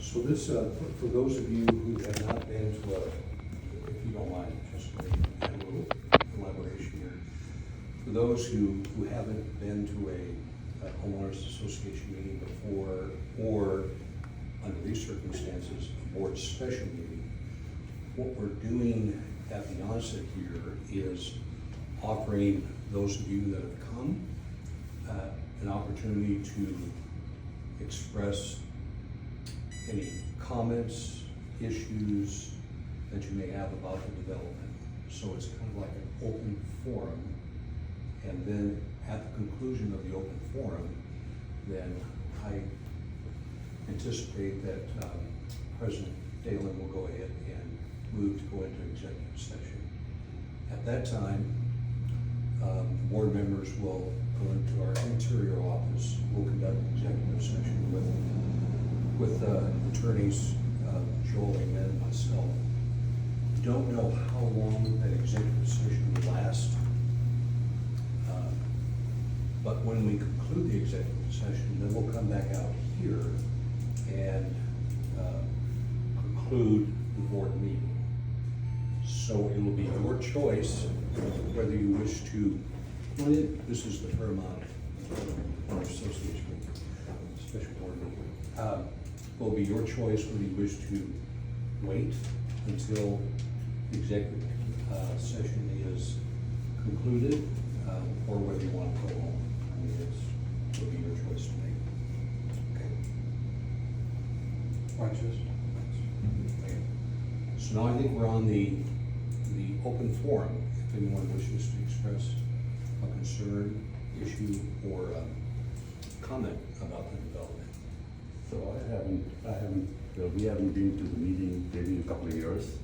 So this, for those of you who have not been to if you don't mind, just a little elaboration here. For those who haven't been to a homeowners association meeting before, or under these circumstances, a board special meeting, what we're doing at the onset here is offering those of you that have come an opportunity to express any comments, issues that you may have about the development. So it's kind of like an open forum. And then at the conclusion of the open forum, then I anticipate that President Dalen will go ahead and move to go into executive session. At that time, board members will go into our interior office. We'll conduct executive session with attorneys Joel and myself. Don't know how long that executive session will last, but when we conclude the executive session, then we'll come back out here and conclude the board meeting. So it will be your choice whether you wish to, this is the Fairmont HOA Association special board meeting. Will be your choice whether you wish to wait until the executive session is concluded, or whether you want to go home. I mean, it will be your choice to make. Okay. Righteous. Okay. So now I think we're on the open forum. If anyone wishes to express a concern, issue, or comment about the development. So we haven't been to the meeting maybe in a couple of years.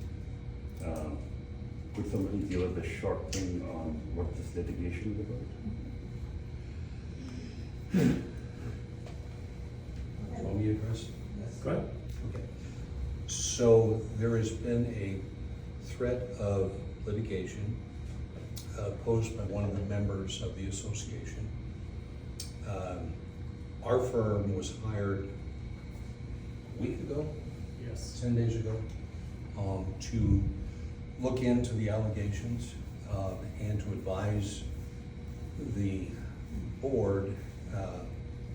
Could somebody give us a short thing on what this litigation is about? Want me to address? Go ahead. Okay. So there has been a threat of litigation posed by one of the members of the association. Our firm was hired a week ago? Yes. 10 days ago, to look into the allegations and to advise the board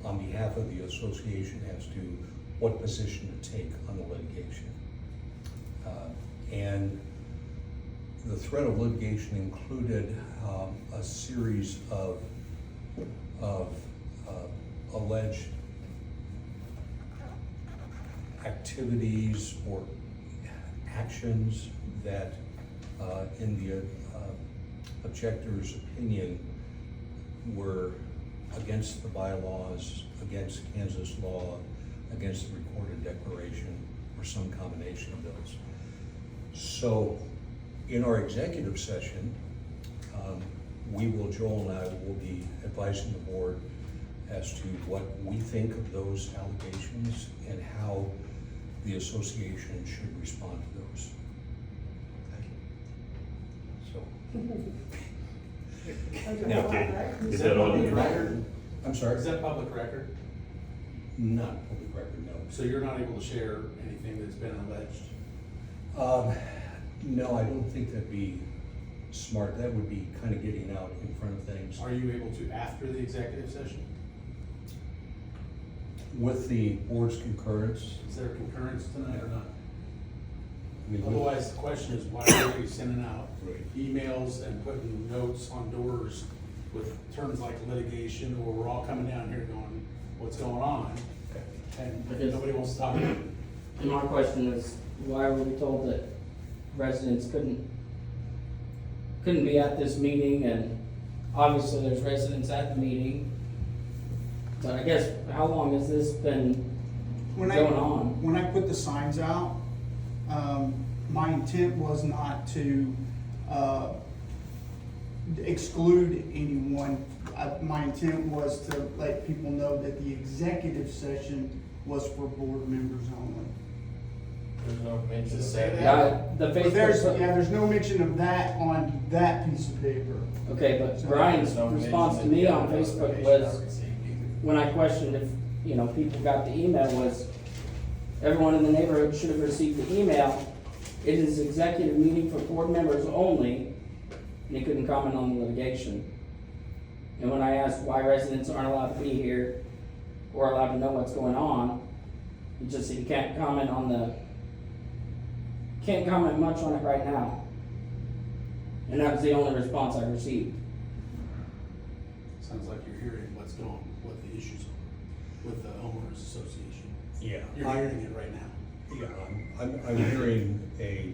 on behalf of the association as to what position to take on the litigation. And the threat of litigation included a series of alleged activities or actions that, in the objector's opinion, were against the bylaws, against Kansas law, against the recorded declaration, or some combination of those. So in our executive session, Joel and I will be advising the board as to what we think of those allegations and how the association should respond to those. So. Now, Is that all you record? I'm sorry? Is that public record? Not public record, no. So you're not able to share anything that's been alleged? No, I don't think that'd be smart. That would be kind of getting out in front of things. Are you able to after the executive session? With the board's concurrence. Is there concurrence tonight or not? I mean, Otherwise, the question is, why are you sending out emails and putting notes on doors with terms like litigation, or we're all coming down here going, what's going on? And nobody wants to talk about it. And my question is, why were we told that residents couldn't be at this meeting? And obviously there's residents at the meeting, but I guess, how long has this been going on? When I put the signs out, my intent was not to exclude anyone. My intent was to let people know that the executive session was for board members only. There's no mention Does it of say that. that? The But there's Facebook, no mention of that on that piece of paper. okay, but Brian's No response to mention me of on the Facebook information was, I received either. when I questioned if, people got the email, was everyone in the neighborhood should have received the email. It is executive meeting for board members only, and he couldn't comment on the litigation. And when I asked why residents aren't allowed to be here or allowed to know what's going on, he just said he can't comment much on it right now. And that was the only response I received. Sounds like you're hearing what the issues are with the homeowners association. Yeah. You're hearing it right now. Yeah, I'm hearing a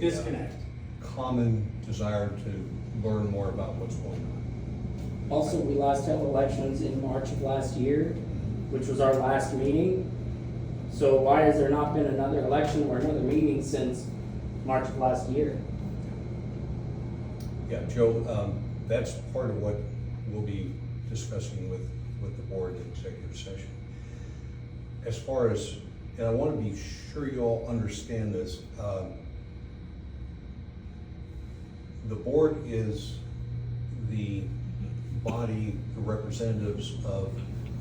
Disconnect. common desire to learn more about what's going on. Also, we last held elections in March of last year, which was our last meeting. So why has there not been another election or another meeting since March of last year? Yeah, Joe, that's part of what we'll be discussing with the board in executive session. As far as, and I want to be sure you all understand this, the board is the body, the representatives of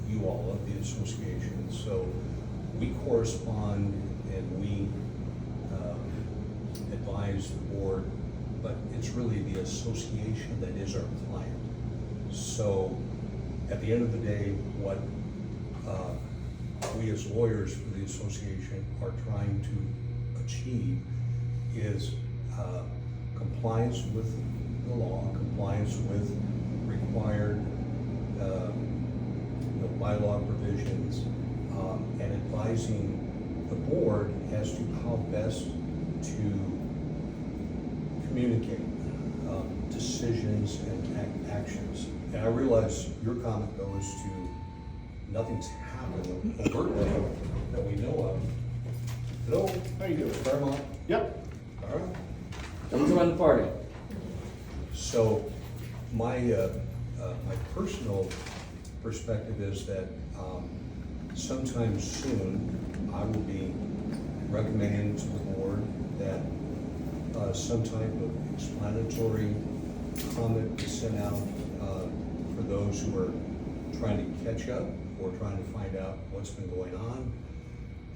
you all, of the association. So we correspond and we advise the board, but it's really the association that is our client. So at the end of the day, what we as lawyers for the association are trying to achieve is compliance with the law, compliance with required bylaw provisions, and advising the board as to how best to communicate decisions and actions. And I realize your comment goes to nothing's happened overtly that we know of. Hello, how you doing? Fairmont? Yep. All right. Don't join the party. So my personal perspective is that sometime soon, I will be recommending to the board that some type of explanatory comment be sent out for those who are trying to catch up or trying to find out what's been going on.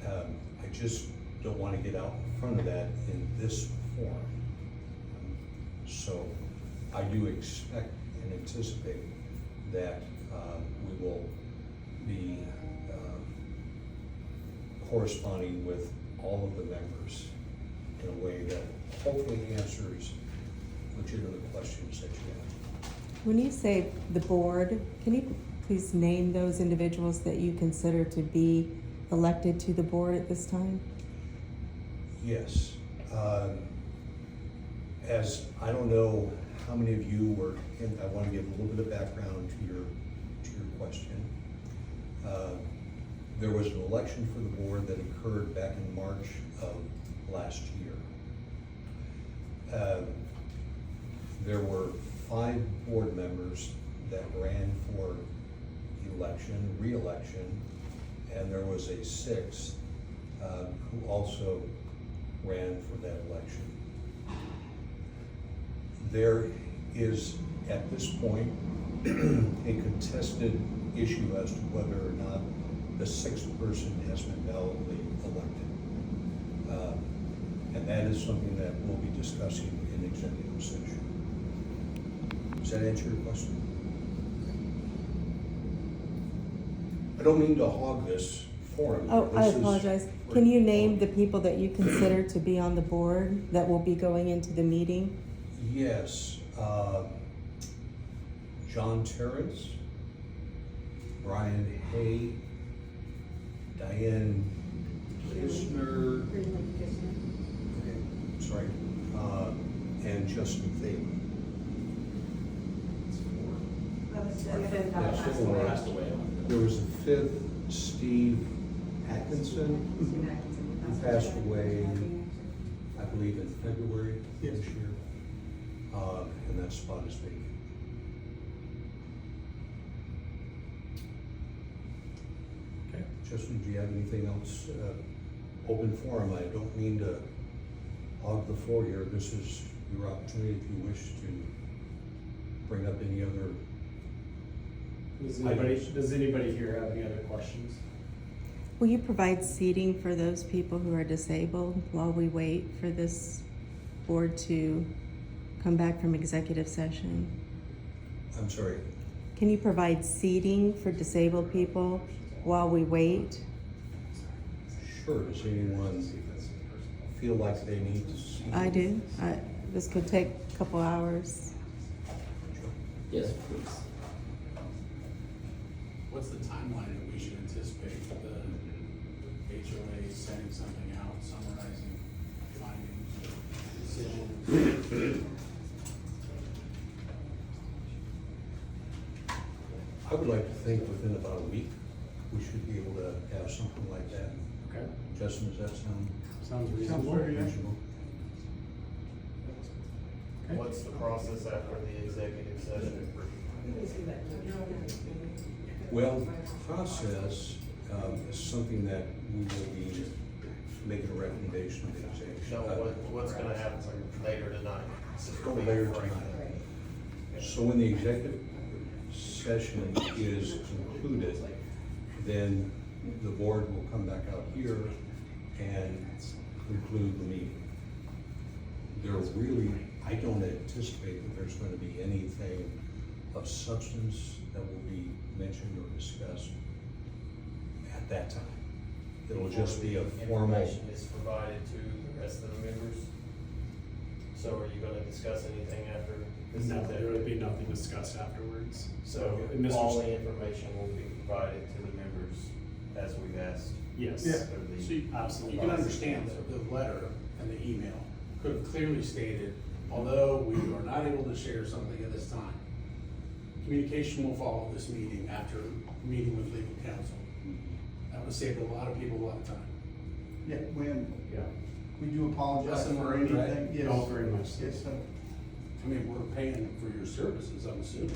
I just don't want to get out in front of that in this forum. So I do expect and anticipate that we will be corresponding with all of the members in a way that hopefully answers legitimate questions that you have. When you say the board, can you please name those individuals that you consider to be elected to the board at this time? Yes. As I don't know how many of you were, and I want to give a little bit of background to your question. There was an election for the board that occurred back in March of last year. There were 5 board members that ran for election, re-election, and there was a 6th who also ran for that election. There is, at this point, a contested issue as to whether or not the 6th person has been validly elected. And that is something that we'll be discussing in executive session. Does that answer your question? I don't mean to hog this forum. Oh, I This is- apologize. Can you name the people that you consider to be on the board that will be going into the meeting? Yes, John Terrence, Brian Hay, Diane Kisner, okay, sorry, and Justin Thaler. That's 4. Passed away. There was a 5th, Steve Atkinson, who passed away, I believe, in February this year. And that spot is vacant. Okay. Justin, do you have anything else? Open forum, I don't mean to hog the floor here. This is your opportunity if you wish to bring up any other. Does anybody here have any other questions? Will you provide seating for those people who are disabled while we wait for this board to come back from executive session? I'm sorry, Can you provide seating for disabled people while we wait? sure, does anyone feel like they need to see? I do. This could take a couple hours. Yes, please. What's the timeline that we should anticipate for the HOA sending something out summarizing findings, decisions? I would like to think within about a week, we should be able to have something like that. Okay, Justin, does that sound sounds reasonable. fair, yeah. reasonable? What's the process after the executive session? Well, process is something that we will be making a recommendation to the executive. So what's gonna happen later tonight? Later tonight. So when the executive session is concluded, then the board will come back out here and conclude the meeting. There really, I don't anticipate that there's going to be anything of substance that will be mentioned or discussed at that time. It'll just be a formal. Information is provided to the rest of the members. So are you gonna discuss anything after this? No, there would be nothing discussed afterwards. So Mr. all the information will be provided to the members as we've asked. Yes. Yeah. through the So you Absolutely. can understand that the letter and the email could have clearly stated, although we are not able to share something at this time, communication will follow this meeting after meeting with legal counsel. That would have saved a lot of people a lot of time. Yeah, when, Yeah. we do apologize Lesson for learned, right? anything, yes. Oh, very much so. Yes, sir. I mean, we're paying for your services, I'm assuming.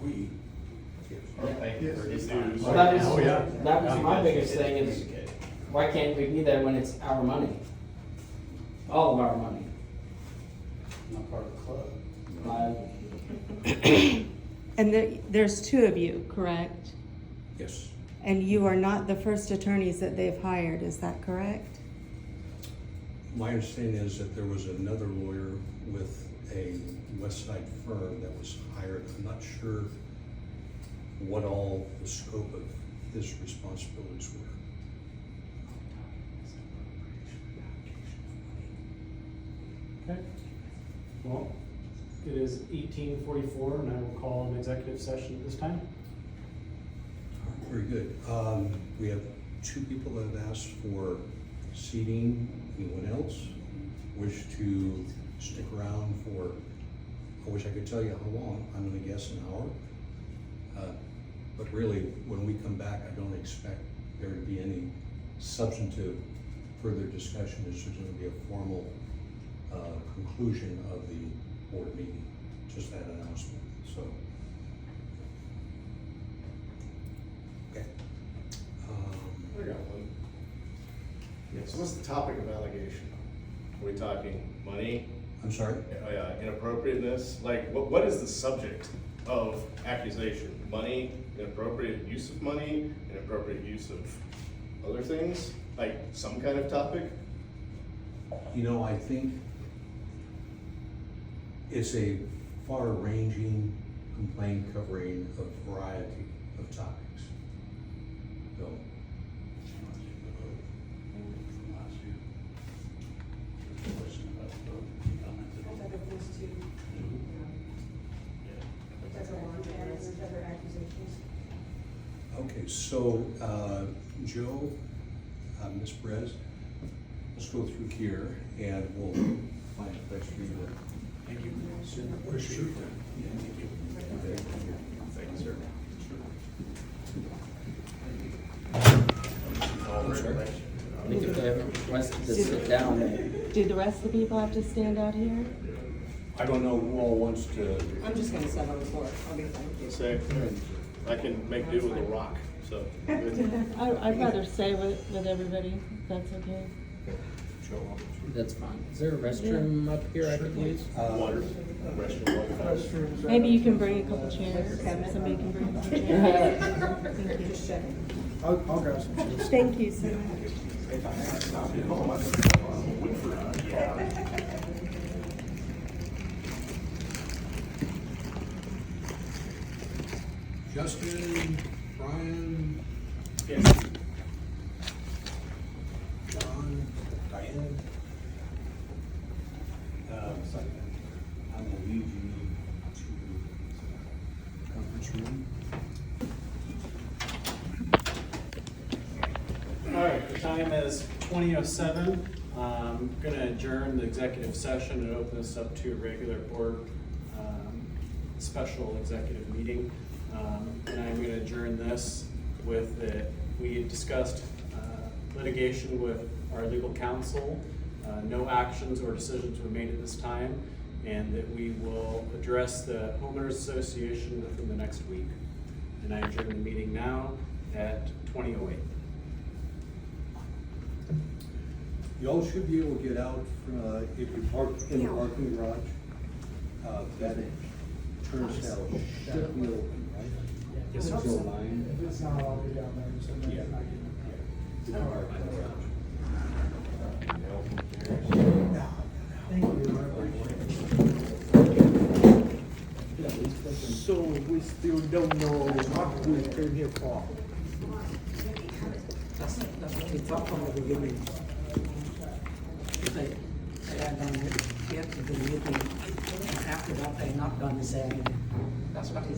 We, Thank you for Yes. this time. Well, that was, Oh, yeah. that was my biggest thing is, why can't we be there when it's our money? All of our money. not part of the club. And there's two of you, correct? Yes. And you are not the first attorneys that they've hired, is that correct? My understanding is that there was another lawyer with a West Side firm that was hired. I'm not sure what all the scope of his responsibilities were. Okay. Well, it is 18:44 and I will call an executive session at this time. Very good. We have two people that have asked for seating. Anyone else wish to stick around for, I wish I could tell you how long. I'm gonna guess an hour. But really, when we come back, I don't expect there to be any substantive further discussion. It's just gonna be a formal conclusion of the board meeting, just that announcement, so. Okay. I got one. Yeah, so what's the topic of allegation? Are we talking money, I'm sorry? inappropriateness? Like, what is the subject of accusation? Money, inappropriate use of money, inappropriate use of other things? Like, some kind of topic? You know, I think it's a far-ranging complaint covering a variety of topics. So, okay, so, Joe, Ms. Perez, let's go through here and we'll find a place for you to. Thank you. Appreciate it. Thank you. Thank you, sir. I'm sorry? I think if they have requested to sit down, then Do the rest of the people have to stand out here? I don't know who all wants to. I'm just gonna sit on the floor, I'll be fine. Say, I can make do with a rock, so. I'd rather stay with everybody, if that's okay. that's fine. Is there a restroom up here I could use? Water, restroom, water. Maybe you can bring a couple chairs, somebody can bring a couple chairs. Just checking. I'll grab some chips. Thank you so much. Justin, Brian, Yes. John, Diane. I'm gonna lead you to conference room. All right, the time is 20:07. I'm gonna adjourn the executive session and open this up to a regular board, special executive meeting. And I'm gonna adjourn this with that we had discussed litigation with our legal counsel. No actions or decisions were made at this time, and that we will address the homeowners association within the next week. And I adjourn the meeting now at 20:08. Y'all should be able to get out, if you park in the parking garage, that turnstile should be open, right? Yes, sir. If you don't mind. If it's not, I'll be down there, so maybe Yeah. I can. You can park in the garage. Thank you. So we still don't know what we came here for. That's what we thought from the beginning. They had done it, yet the meeting, and after that, they not done the same. That's what he